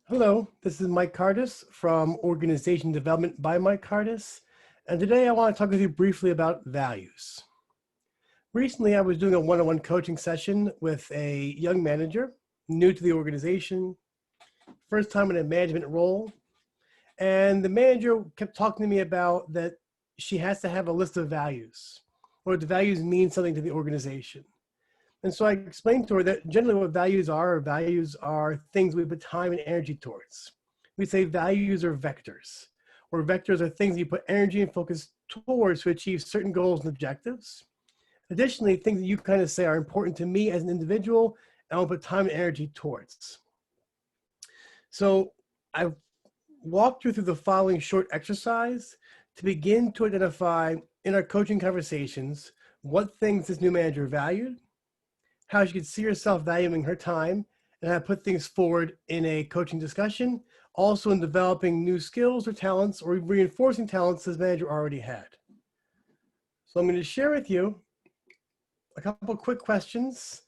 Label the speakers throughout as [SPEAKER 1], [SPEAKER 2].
[SPEAKER 1] Hello, this is Mike Cardus from Organization Development by Mike Cardus, and today I want to talk with you briefly about values. Recently, I was doing a one-on-one coaching session with a young manager, new to the organization, first time in a management role, and the manager kept talking to me about that she has to have a list of values, or the values mean something to the organization. And so I explained to her that generally what values are things we put time and energy towards. We say values are vectors, or vectors are things you put energy and focus towards to achieve certain goals and objectives. Additionally, things that you kind of say are important to me as an individual, and I'll put time and energy towards. So I walked you through the following short exercise to begin to identify in our coaching conversations what things this new manager valued, how she could see herself valuing her time, and how to put things forward in a coaching discussion, also in developing new skills or talents or reinforcing talents this manager already had. So I'm going to share with you a couple of quick questions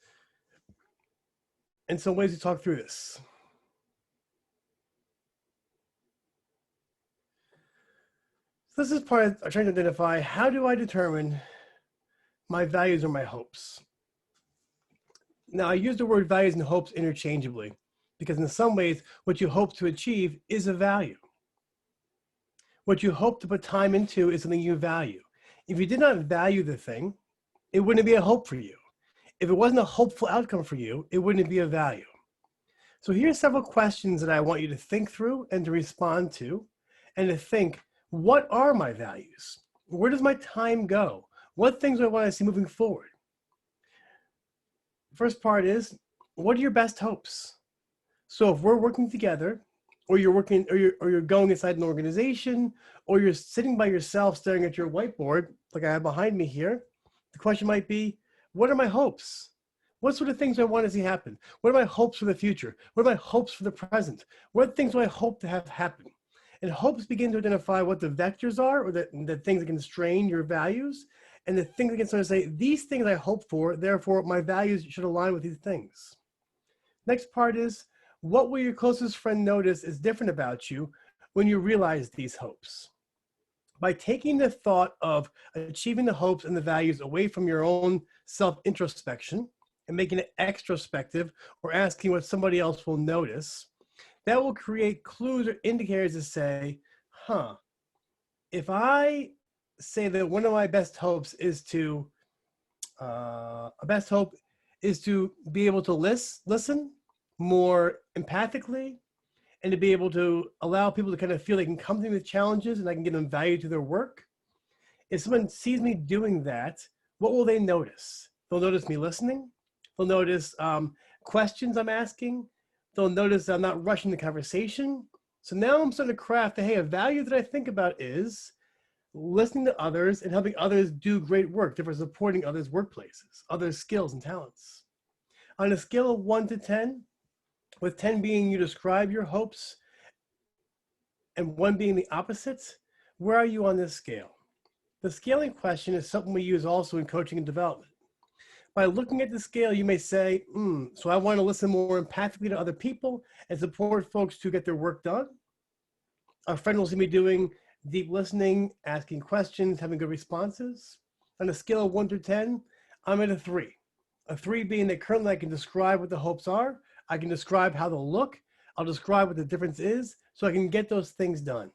[SPEAKER 1] and some ways to talk through this. So this is part of trying to identify, how do I determine my values or my hopes? Now, I use the word values and hopes interchangeably because in some ways, what you hope to achieve is a value. What you hope to put time into is something you value. If you did not value the thing, it wouldn't be a hope for you. If it wasn't a hopeful outcome for you, it wouldn't be a value. So here's several questions that I want you to think through and to respond to, and to think, what are my values? Where does my time go? What things do I want to see moving forward? First part is, what are your best hopes? So if we're working together, or you're going inside an organization, or you're sitting by yourself staring at your whiteboard, like I have behind me here, the question might be, what are my hopes? What sort of things do I want to see happen? What are my hopes for the future? What are my hopes for the present? What things do I hope to have happen? And hopes begin to identify what the vectors are, or the things that can strain your values, and the things that can sort of say, these things I hope for, therefore my values should align with these things. Next part is, what will your closest friend notice is different about you when you realize these hopes? By taking the thought of achieving the hopes and the values away from your own self-introspection and making it extrospective, or asking what somebody else will notice, that will create clues or indicators to say, if I say that one of my best hopes is to, be able to listen more empathically, and to be able to allow people to kind of feel they can come to me with challenges and I can give them value to their work. If someone sees me doing that, what will they notice? They'll notice me listening. They'll notice questions I'm asking. They'll notice I'm not rushing the conversation. So now I'm starting to craft, a value that I think about is listening to others and helping others do great work, therefore supporting others' workplaces, others' skills and talents. On a scale of 1 to 10, with 10 being you describe your hopes and 1 being the opposite, where are you on this scale? The scaling question is something we use also in coaching and development. By looking at the scale, you may say, so I want to listen more empathically to other people and support folks to get their work done. A friend will see me doing deep listening, asking questions, having good responses. On a scale of 1 to 10, I'm at a 3. A 3 being that currently I can describe what the hopes are. I can describe how they'll look. I'll describe what the difference is so I can get those things done.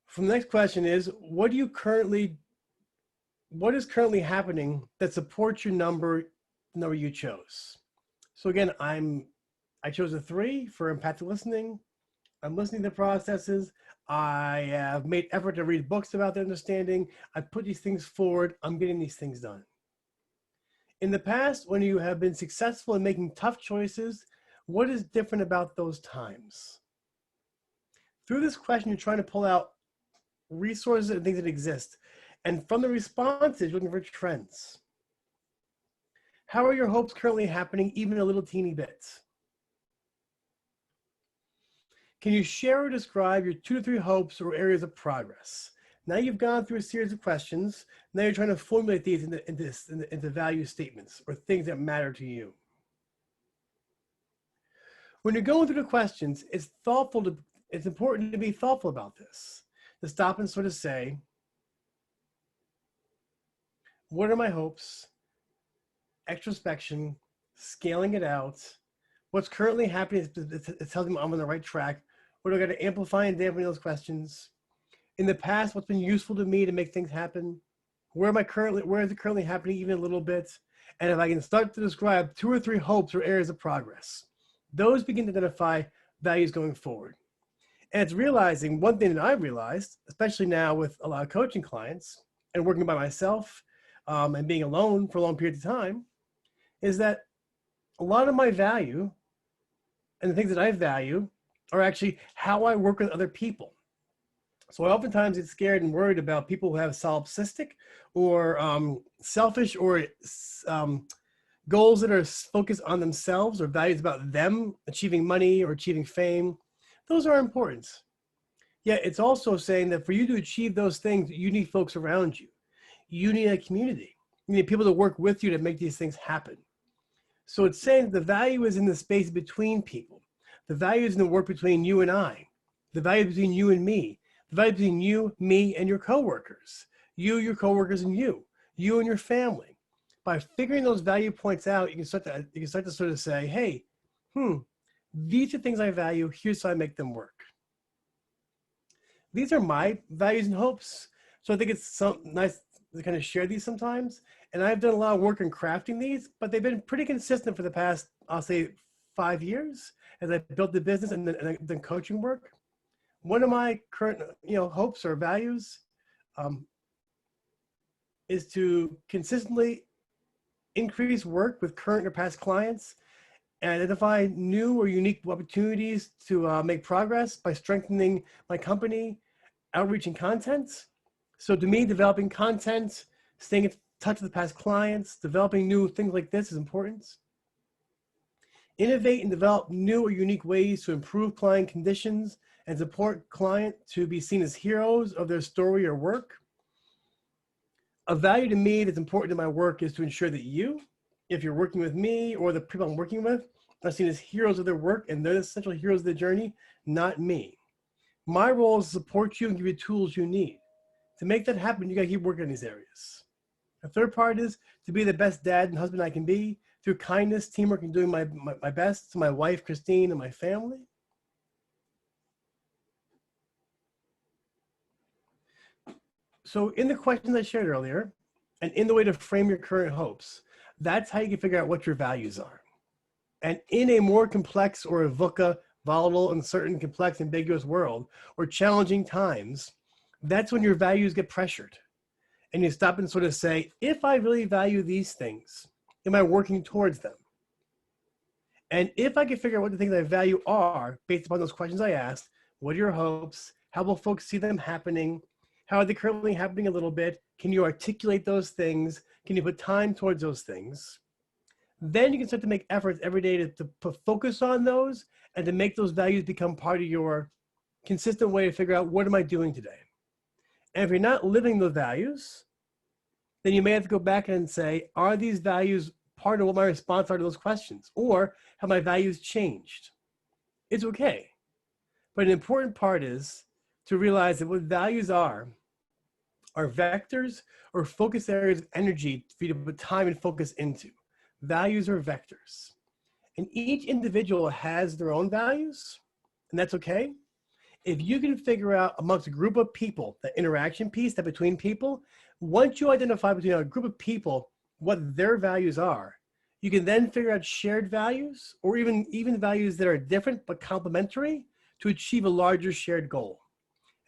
[SPEAKER 1] From the next question is, what is currently happening that supports your number you chose? So again, I chose a 3 for empathic listening. I'm listening to processes. I have made effort to read books about their understanding. I put these things forward. I'm getting these things done. In the past, when you have been successful in making tough choices, what is different about those times? Through this question, you're trying to pull out resources and things that exist. And from the responses, you're looking for trends. How are your hopes currently happening, even a little teeny bit? Can you share or describe your 2 to 3 hopes or areas of progress? Now you've gone through a series of questions. Now you're trying to formulate these into value statements or things that matter to you. When you're going through the questions, it's important to be thoughtful about this, to stop and sort of say, what are my hopes? Extrospection, scaling it out. What's currently happening is telling me I'm on the right track. What do I got to amplify and dampen those questions? In the past, what's been useful to me to make things happen? Where is it currently happening even a little bit? And if I can start to describe 2 or 3 hopes or areas of progress, those begin to identify values going forward. And it's realizing one thing that I've realized, especially now with a lot of coaching clients and working by myself and being alone for long periods of time, is that a lot of my value and the things that I value are actually how I work with other people. So I oftentimes get scared and worried about people who have solipsistic or selfish or goals that are focused on themselves or values about them achieving money or achieving fame. Those are important. Yet it's also saying that for you to achieve those things, you need folks around you. You need a community. You need people to work with you to make these things happen. So it's saying the value is in the space between people. The value is in the work between you and I. The value between you and me. The value between you, me, and your coworkers. You, your coworkers, and you. You and your family. By figuring those value points out, you can start to sort of say, hey, these are things I value. Here's how I make them work. These are my values and hopes. So I think it's nice to kind of share these sometimes. And I've done a lot of work in crafting these, but they've been pretty consistent for the past, I'll say, 5 years as I built the business and then coaching work. One of my current, hopes or values is to consistently increase work with current or past clients and identify new or unique opportunities to make progress by strengthening my company, outreach and content. So to me, developing content, staying in touch with past clients, developing new things like this is important. Innovate and develop new or unique ways to improve client conditions and support client to be seen as heroes of their story or work. A value to me that's important in my work is to ensure that you, if you're working with me or the people I'm working with, are seen as heroes of their work and they're the essential heroes of the journey, not me. My role is to support you and give you tools you need. To make that happen, you gotta keep working in these areas. The third part is to be the best dad and husband I can be through kindness, teamwork, and doing my best to my wife, Christine, and my family. So in the questions I shared earlier, and in the way to frame your current hopes, that's how you can figure out what your values are. And in a more complex or a VUCA, volatile, uncertain, complex, ambiguous world, or challenging times, that's when your values get pressured. And you stop and sort of say, if I really value these things, am I working towards them? And if I can figure out what the things I value are, based upon those questions I asked, what are your hopes? How will folks see them happening? How are they currently happening a little bit? Can you articulate those things? Can you put time towards those things? Then you can start to make efforts every day to focus on those and to make those values become part of your consistent way to figure out, what am I doing today? And if you're not living those values, then you may have to go back and say, are these values part of what my response are to those questions? Or have my values changed? It's okay. But an important part is to realize that what values are vectors or focus areas of energy for you to put time and focus into. Values are vectors. And each individual has their own values, and that's okay. If you can figure out amongst a group of people, the interaction piece, that between people, once you identify between a group of people what their values are, you can then figure out shared values or even values that are different but complementary to achieve a larger shared goal.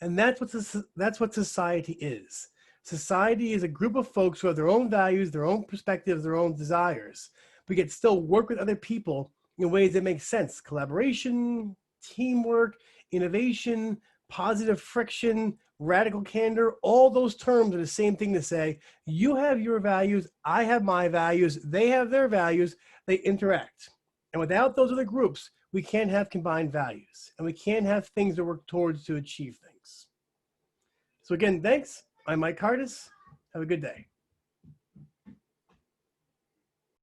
[SPEAKER 1] And that's what society is. Society is a group of folks who have their own values, their own perspectives, their own desires, but yet still work with other people in ways that make sense. Collaboration, teamwork, innovation, positive friction, radical candor, all those terms are the same thing to say, you have your values, I have my values, they have their values, they interact. And without those other groups, we can't have combined values and we can't have things to work towards to achieve things. So again, thanks. I'm Mike Cardus. Have a good day.